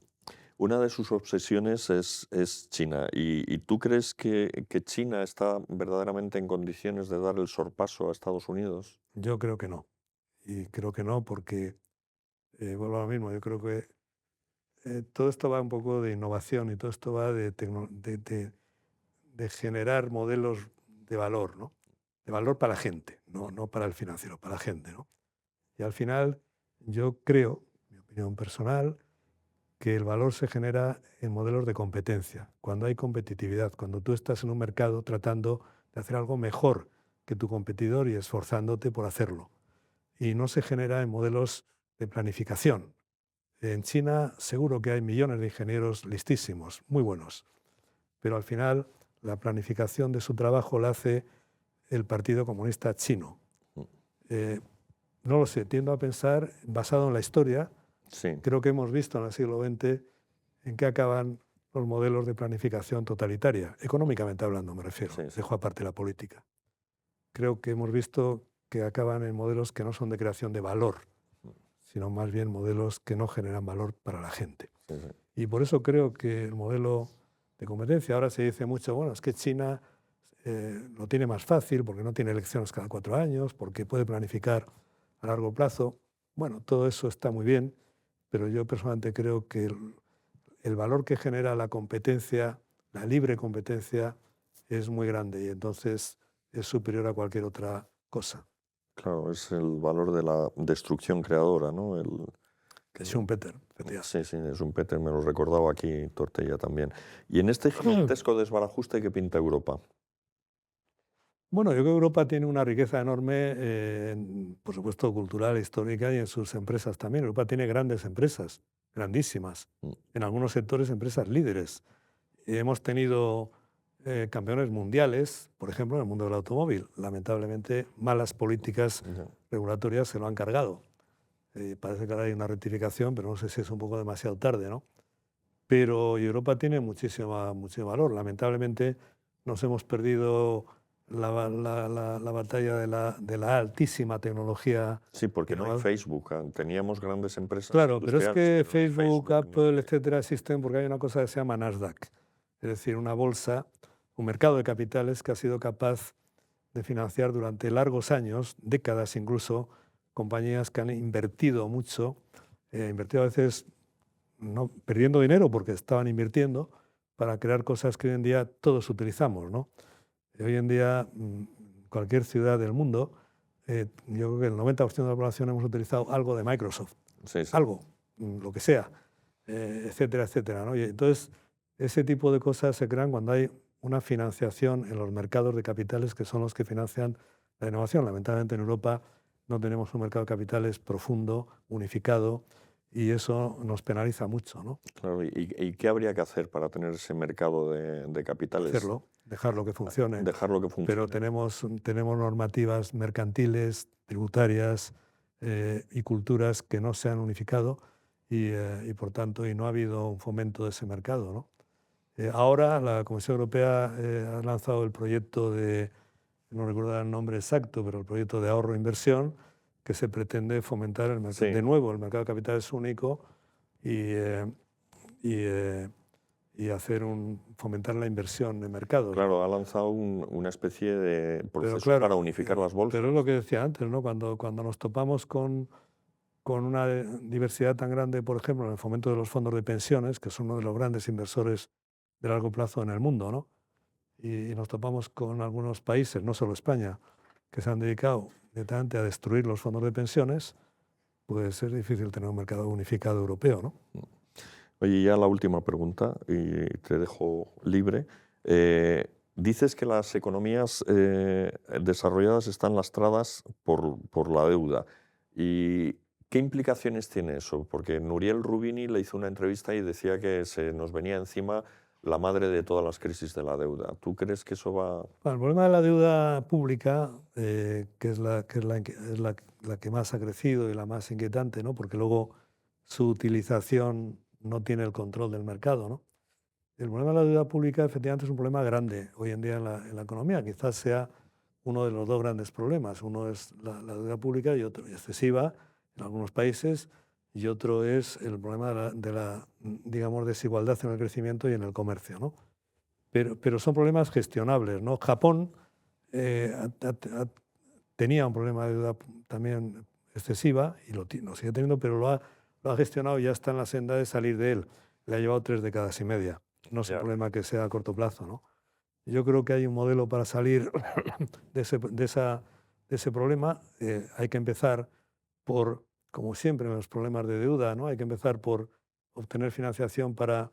Una de sus obsesiones es China. ¿Y tú crees que China está verdaderamente en condiciones de dar el sorpaso a Estados Unidos? Yo creo que no. Y creo que no porque, vuelvo a lo mismo, yo creo que todo esto va un poco de innovación y todo esto va de generar modelos de valor, ¿no? De valor para la gente, no para el financiero, para la gente, ¿no? Y al final yo creo, mi opinión personal, que el valor se genera en modelos de competencia, cuando hay competitividad, cuando tú estás en un mercado tratando de hacer algo mejor que tu competidor y esforzándote por hacerlo. Y no se genera en modelos de planificación. En China seguro que hay millones de ingenieros listísimos, muy buenos, pero al final la planificación de su trabajo la hace el Partido Comunista Chino. Eh, no lo sé, tiendo a pensar, basado en la historia, Sí, creo que hemos visto en el siglo XX en qué acaban los modelos de planificación totalitaria, económicamente hablando me refiero, sí, sí. dejo aparte la política. Creo que hemos visto que acaban en modelos que no son de creación de valor, sino más bien modelos que no generan valor para la gente. Sí, sí. Y por eso creo que el modelo de competencia, ahora se dice mucho, bueno, es que China lo tiene más fácil porque no tiene elecciones cada 4 años, porque puede planificar a largo plazo. Bueno, todo eso está muy bien, pero yo personalmente creo que el valor que genera la competencia, la libre competencia, es muy grande y entonces es superior a cualquier otra cosa. Claro, es el valor de la destrucción creadora, ¿no? De Schumpeter, efectivamente. Sí, sí, es un Peter, me lo recordaba aquí Tortella también. Y en este gigantesco desbarajuste que pinta Europa. Bueno, yo creo que Europa tiene una riqueza enorme, por supuesto, cultural, histórica y en sus empresas también. Europa tiene grandes empresas, grandísimas. Mm, En algunos sectores, empresas líderes. Y hemos tenido campeones mundiales, por ejemplo, en el mundo del automóvil. Lamentablemente, malas políticas ya. regulatorias se lo han cargado. Parece que ahora hay una rectificación, pero no sé si es un poco demasiado tarde, ¿no? Pero Europa tiene muchísimo valor. Lamentablemente, nos hemos perdido la batalla de la altísima tecnología Sí, porque no hay innovadora. Facebook. Teníamos grandes empresas Claro, pero es industriales, que pero no hay Facebook, Facebook, ni Apple, etcétera, existen porque hay una cosa que se llama Nasdaq, es decir, una bolsa, un mercado de capitales que ha sido capaz de financiar durante largos años, décadas incluso, compañías que han invertido mucho, invertido a veces no, perdiendo dinero porque estaban invirtiendo para crear cosas que hoy en día todos utilizamos, ¿no? Hoy en día, cualquier ciudad del mundo, yo creo que el 90% de la población hemos utilizado algo de Microsoft, Sí, sí. algo, lo que sea, etcétera, etcétera, ¿no? Y entonces, ese tipo de cosas se crean cuando hay una financiación en los mercados de capitales que son los que financian la innovación. Lamentablemente en Europa no tenemos un mercado de capitales profundo, unificado, y eso nos penaliza mucho, ¿no? Claro, ¿y qué habría que hacer para tener ese mercado de capitales? Hacerlo, dejarlo que funcione, Dejarlo que pero funcione. tenemos normativas mercantiles, tributarias y culturas que no se han unificado y por tanto y no ha habido un fomento de ese mercado, ¿no? Ahora la Comisión Europea ha lanzado el proyecto de, no recuerdo el nombre exacto, pero el proyecto de ahorro e inversión que se pretende fomentar Sí, de nuevo el mercado de capitales único y, eh, y, eh, y fomentar la inversión en mercados, ¿no? claro, ha lanzado una especie de Pero proceso claro, para unificar las pero bolsas. es lo que decía antes, ¿no? Cuando nos topamos con una diversidad tan grande, por ejemplo, en el fomento de los fondos de pensiones, que son uno de los grandes inversores de largo plazo en el mundo, ¿no? Y nos topamos con algunos países, no solo España, que se han dedicado directamente a destruir los fondos de pensiones, pues es difícil tener un mercado unificado europeo, ¿no? Oye, ya la última pregunta, y te dejo libre. Dices que las economías desarrolladas están lastradas por la deuda. ¿Y ¿Qué implicaciones tiene eso? Porque Nouriel Roubini le hizo una entrevista y decía que se nos venía encima la madre de todas las crisis de la deuda. ¿Tú crees que eso va...? Bueno, el problema de la deuda pública, que es la que más ha crecido y la más inquietante, ¿no? Porque luego su utilización no tiene el control del mercado, ¿no? El problema de la deuda pública efectivamente es un problema grande hoy en día en la economía. Quizás sea uno de los dos grandes problemas. Uno es la deuda pública y otro excesiva en algunos países, y otro es el problema digamos, desigualdad en el crecimiento y en el comercio, ¿no? Pero son problemas gestionables, ¿no? Japón tenía un problema de deuda también excesiva y lo sigue teniendo, pero lo ha gestionado y ya está en la senda de salir de él. Le ha llevado 3 décadas y media. No es un problema que sea a corto plazo, ¿no? Yo creo que hay un modelo para salir de ese problema. Hay que empezar por, como siempre en los problemas de deuda, ¿no? Hay que empezar por obtener financiación para...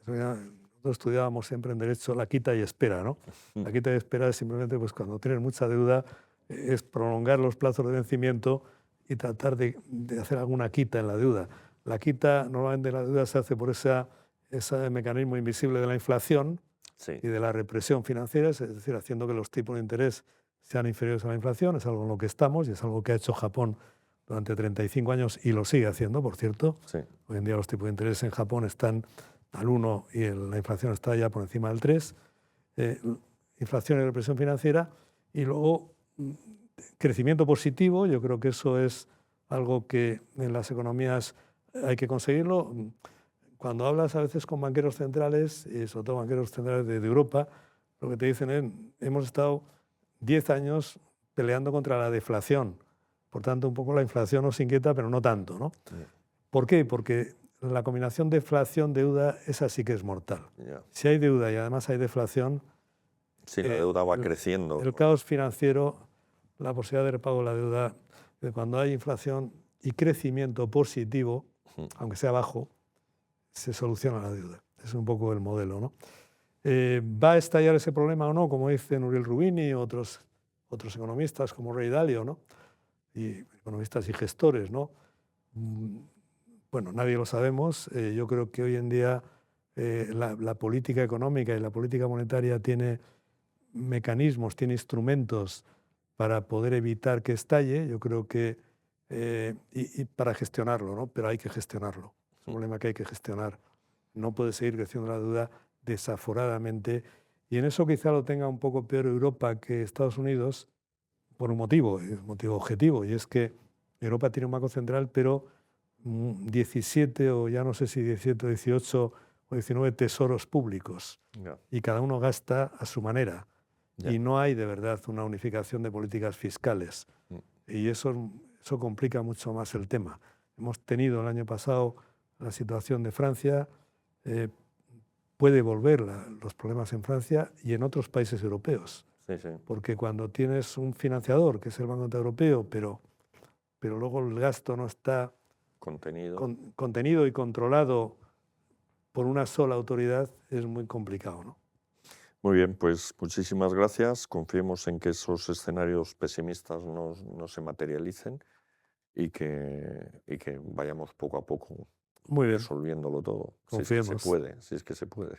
Nosotros estudiábamos siempre en Derecho la quita y espera, ¿no? La quita y espera es simplemente pues, cuando tienes mucha deuda, es prolongar los plazos de vencimiento y tratar de hacer alguna quita en la deuda. La quita, normalmente la deuda se hace por ese mecanismo invisible de la inflación y de la represión financiera, es decir, haciendo que los tipos de interés sean inferiores a la inflación. Es algo en lo que estamos y es algo que ha hecho Japón durante 35 años y lo sigue haciendo, por cierto. Sí. Hoy en día los tipos de interés en Japón están al 1 y la inflación está ya por encima del 3. Inflación y represión financiera. Y luego crecimiento positivo. Yo creo que eso es algo que en las economías hay que conseguirlo. Cuando hablas a veces con banqueros centrales, y sobre todo banqueros centrales de Europa, lo que te dicen es, hemos estado 10 años peleando contra la deflación. Por tanto, un poco la inflación nos inquieta, pero no tanto, ¿no? ¿Por qué? Porque la combinación deflación-deuda, esa sí que es mortal. Si hay deuda y además hay deflación... Sí, la deuda va creciendo. El caos financiero, la posibilidad de repago de la deuda, cuando hay inflación y crecimiento positivo, aunque sea bajo, se soluciona la deuda. Es un poco el modelo, ¿no? ¿Va a estallar ese problema o no? Como dice Nouriel Roubini y otros economistas como Ray Dalio, ¿no? Y economistas y gestores, ¿no? Bueno, nadie lo sabemos. Yo creo que hoy en día la política económica y la política monetaria tiene mecanismos, tiene instrumentos para poder evitar que estalle. Yo creo que y para gestionarlo, ¿no? Pero hay que gestionarlo. Es un problema que hay que gestionar. No puede seguir creciendo la deuda desaforadamente. Y en eso quizá lo tenga un poco peor Europa que Estados Unidos por un motivo objetivo, y es que Europa tiene un banco central, pero 17 o ya no sé si 17, 18 o 19 tesoros públicos. Y cada uno gasta a su manera. Y no hay de verdad una unificación de políticas fiscales. Y eso complica mucho más el tema. Hemos tenido el año pasado la situación de Francia, puede volver los problemas en Francia y en otros países europeos. Sí, sí. Porque cuando tienes un financiador, que es el Banco Central Europeo, pero luego el gasto no está contenido y controlado por una sola autoridad, es muy complicado, ¿no? Muy bien, pues muchísimas gracias. Confiemos en que esos escenarios pesimistas no se materialicen y que vayamos poco a poco Muy bien. resolviéndolo todo. Confiemos. Si es que se puede.